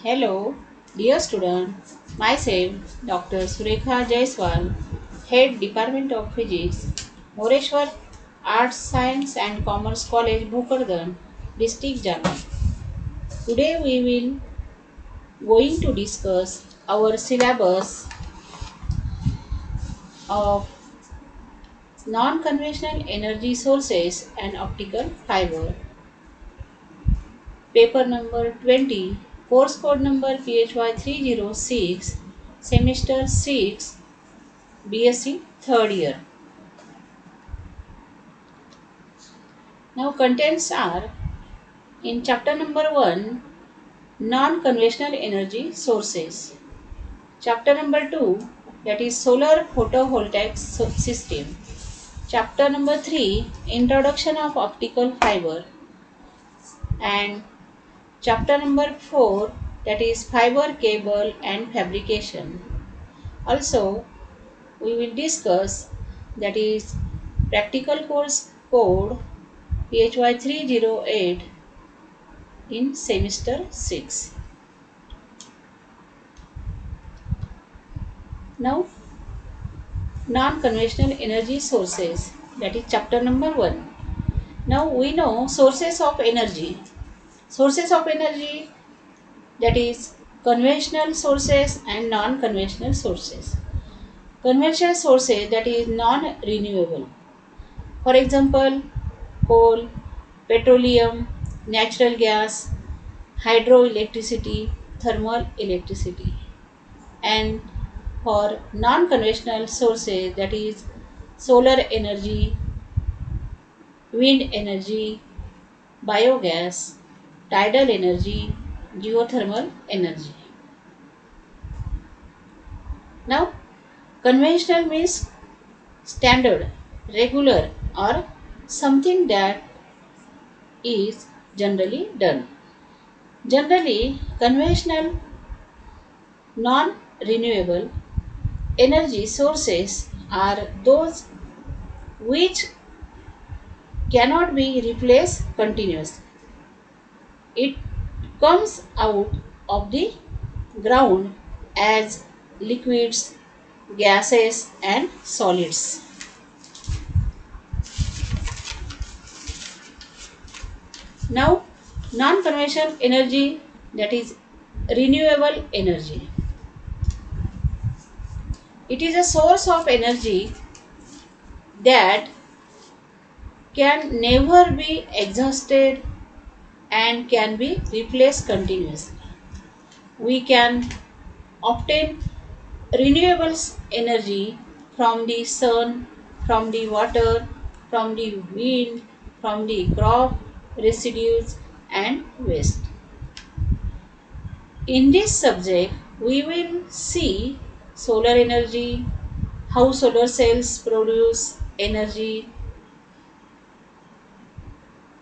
Hello, dear student. Myself, Dr. Surekha Jaiswal, Head Department of Physics, Moreshwar Arts, Science and Commerce College, Bhukardan, District, Jharkhand. Today we will going to discuss our syllabus of non-conventional energy sources and optical fiber. Paper number 20, course code number PHY 306, semester 6, BSc third year. Now contents are in chapter number 1, non-conventional energy sources. Chapter number 2, that is solar photovoltaic system. Chapter number 3, introduction of optical fiber. And chapter number 4, that is fiber cable and fabrication. Also, we will discuss that is practical course code PHY 308 in semester 6. Now, non-conventional energy sources, that is chapter number 1. Now we know sources of energy. Sources of energy, that is conventional sources and non-conventional sources. Conventional sources, that is non-renewable. For example, coal, petroleum, natural gas, hydroelectricity, thermal electricity. And for non-conventional sources, that is solar energy, wind energy, biogas, tidal energy, geothermal energy. Now, conventional means standard, regular, or something that is generally done. Generally, conventional non renewable energy sources are those which cannot be replaced continuously. It comes out of the ground as liquids, gases, and solids. Now, non conventional energy, that is renewable energy. It is a source of energy that can never be exhausted and can be replaced continuously. We can obtain renewable energy from the sun, from the water, from the wind, from the crop residues and waste. In this subject, we will see solar energy, how solar cells produce energy,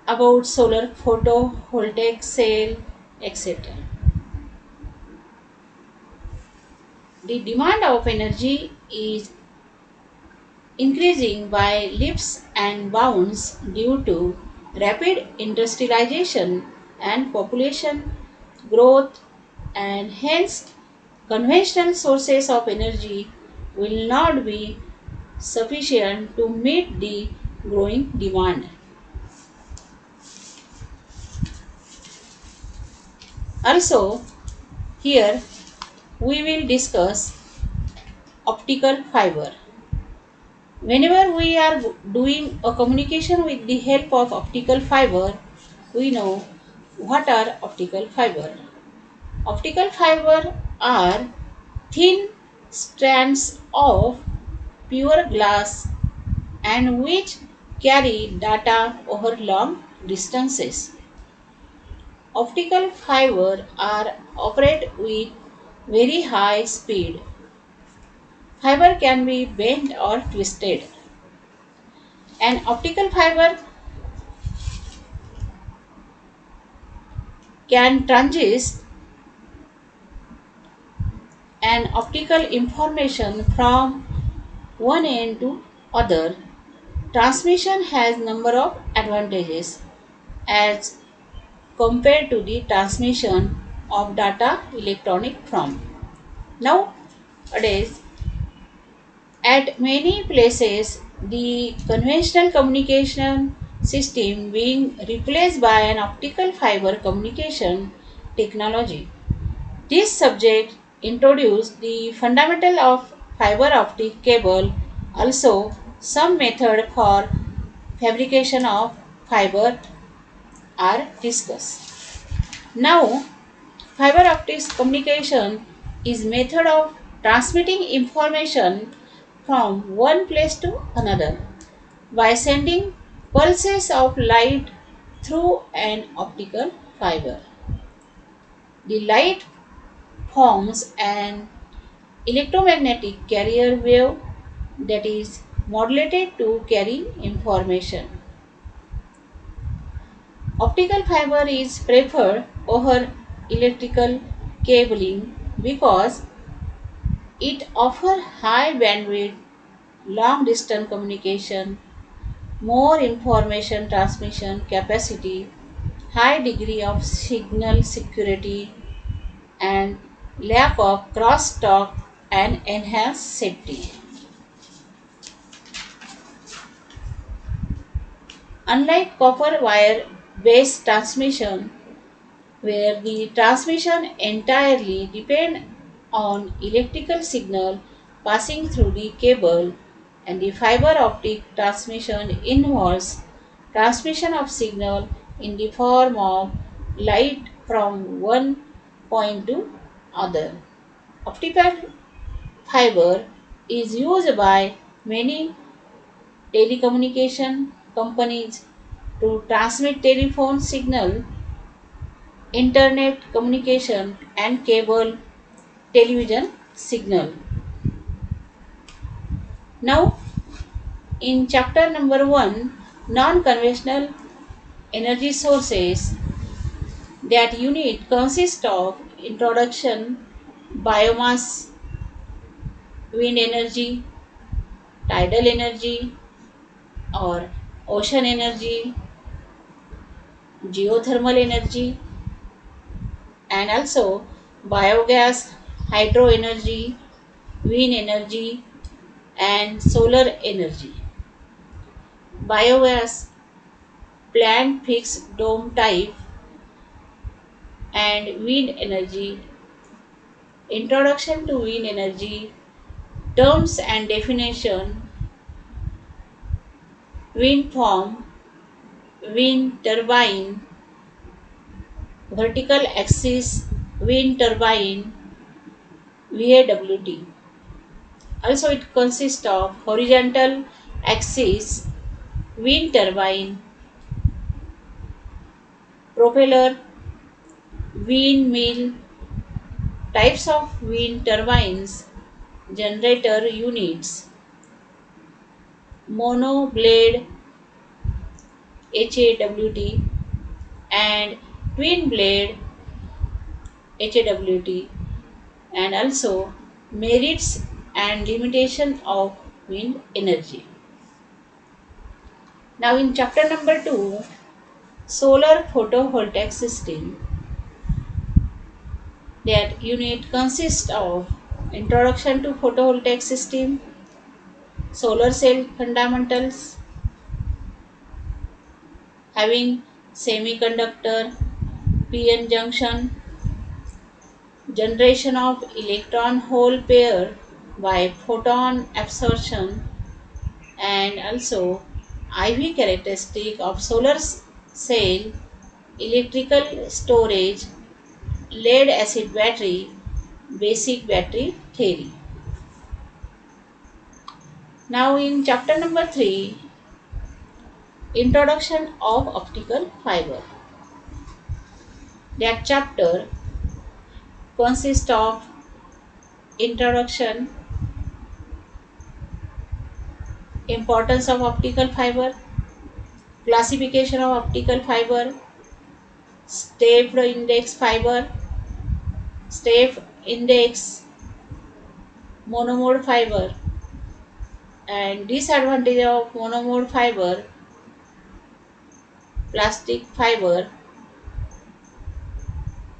about solar photovoltaic cell, etc. The demand of energy is increasing by leaps and bounds due to rapid industrialization and population growth, and hence conventional sources of energy will not be sufficient to meet the growing demand. Also, here we will discuss optical fiber. Whenever we are doing a communication with the help of optical fiber, we know what are optical fiber. Optical fiber are thin strands of pure glass and which carry data over long distances. Optical fiber are operate with very high speed. Fiber can be bent or twisted. An optical fiber can transmit an optical information from one end to other. Transmission has number of advantages as compared to the transmission of data electronic form. Nowadays, at many places, the conventional communication system being replaced by an optical fiber communication technology. This subject introduced the fundamental of fiber optic cable, also some method for fabrication of fiber are discussed. Now, fiber optics communication is method of transmitting information from one place to another by sending pulses of light through an optical fiber. The light forms an electromagnetic carrier wave that is modulated to carry information. Optical fiber is preferred over electrical cabling because it offers high bandwidth, long distance communication, more information transmission capacity, high degree of signal security, and lack of crosstalk and enhanced safety. Unlike copper wire based transmission, where the transmission entirely depend on electrical signal passing through the cable, and the fiber optic transmission involves transmission of signal in the form of light from one point to other. Optical fiber is used by many telecommunication companies to transmit telephone signal, internet communication, and cable television signal. Now, in chapter number 1, non conventional energy sources, that unit consists of introduction, biomass, wind energy, tidal energy, or ocean energy, geothermal energy, and also biogas, hydro energy, wind energy, and solar energy. Biogas, plant fixed dome type, and wind energy. Introduction to wind energy, terms and definition: wind farm, wind turbine, vertical axis wind turbine, VAWT. Also, it consists of horizontal axis wind turbine, propeller, windmill, types of wind turbines, generator units, mono blade HAWT, and twin blade HAWT, and also merits and limitation of wind energy. Now, in chapter number 2, solar photovoltaic system, that unit consists of introduction to photovoltaic system, solar cell fundamentals, having semiconductor, PN junction, generation of electron hole pair by photon absorption, and also IV characteristic of solar cell, electrical storage, lead acid battery, basic battery theory. Now, in chapter number 3, introduction of optical fiber. That chapter consists of introduction, importance of optical fiber, classification of optical fiber, step index fiber, step index monomode fiber, and disadvantage of monomode fiber, plastic fiber,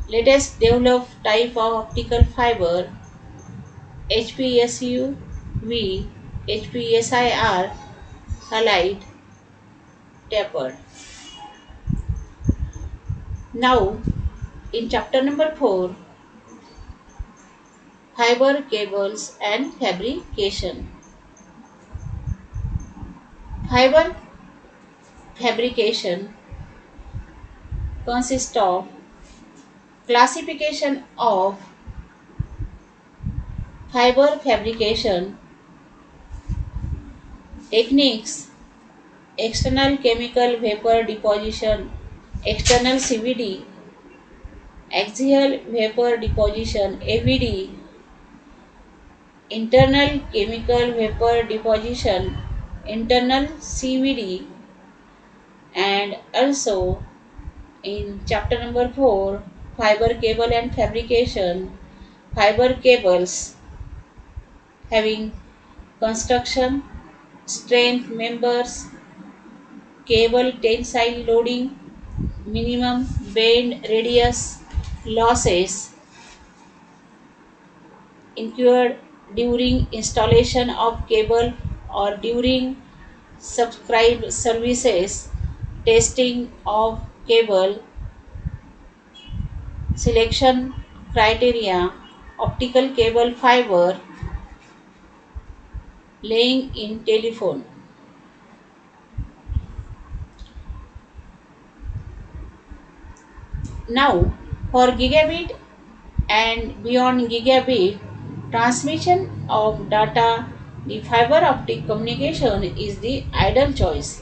latest developed type of optical fiber HPSU-V, HPSIR, halide, tapered. Now, in chapter number 4, fiber cables and fabrication. Fiber fabrication consists of classification of fiber fabrication techniques, external chemical vapor deposition, external CVD, axial vapor deposition AVD, internal chemical vapor deposition, internal CVD, and also in chapter number 4, fiber cable and fabrication, fiber cables having construction, strength members, cable tensile loading, minimum bend radius, losses incurred during installation of cable or during subscribed services, testing of cable, selection criteria, optical cable fiber, laying in telephone. Now, for gigabit and beyond gigabit transmission of data, the fiber optic communication is the ideal choice.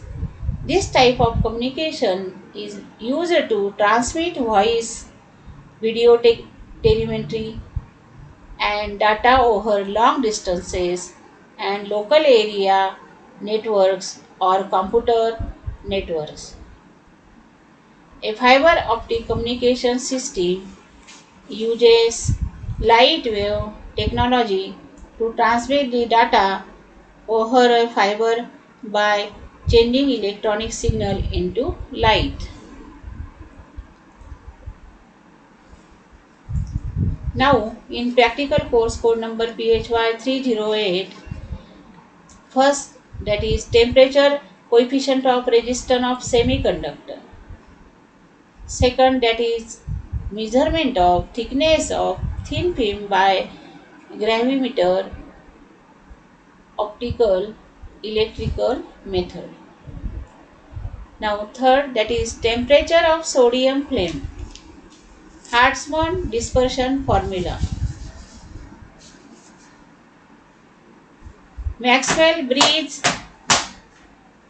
This type of communication is used to transmit voice, video telemetry, and data over long distances and local area networks or computer networks. A fiber optic communication system uses light wave technology to transmit the data over a fiber by changing electronic signal into light. Now, in practical course code number PHY 308, first that is temperature coefficient of resistance of semiconductor. Second, that is measurement of thickness of thin film by gravimeter, optical, electrical method. Now third, that is temperature of sodium flame, Hartmann dispersion formula. Maxwell Bridge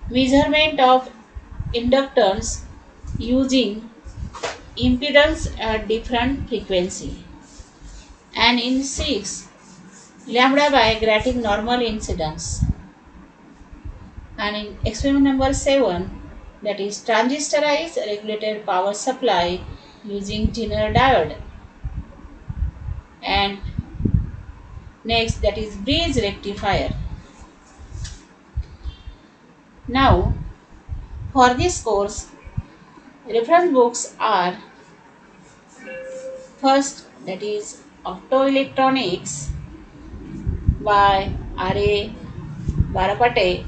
measurement of inductance using impedance at different frequency. And in 6, lambda by grating normal incidence. And in experiment number 7, that is transistorized regulated power supply using Zener diode. And next, that is bridge rectifier. Now, for this course, reference books are first, that is Optoelectronics by R.A. Barapate.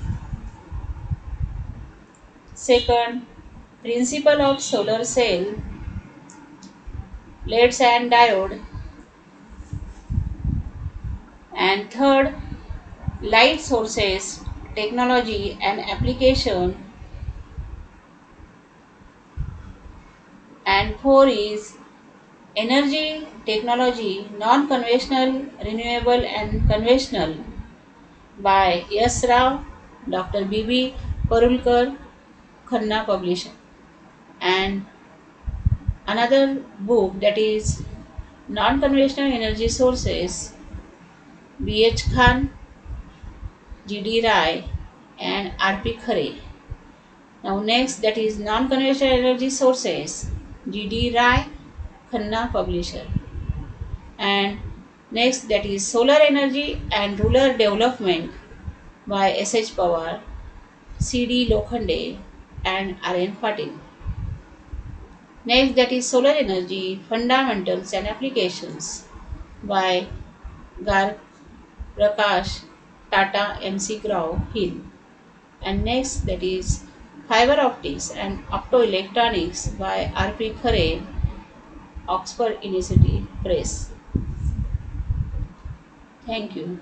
Second, Principle of Solar Cell, LEDs and Diode. And third, Light Sources, Technology and Application. And 4 is Energy Technology, Non-Conventional, Renewable and Conventional by S. Rao, Dr. B.B. Parulkar, Khanna Publisher. And another book, that is Non-Conventional Energy Sources, B.H. Khan, G.D. Rai, and R.P. Khare. Now next, that is Non-Conventional Energy Sources, G.D. Rai, Khanna Publisher. And next, that is Solar Energy and Rural Development by S.H. Pawar, C.D. Lokhande, and R.N. Patil. Next, that is Solar Energy Fundamentals and Applications by Gar Prakash Tata MC Grau Hill. And next, that is Fiber Optics and Optoelectronics by R.P. Khare, Oxford University Press. Thank you.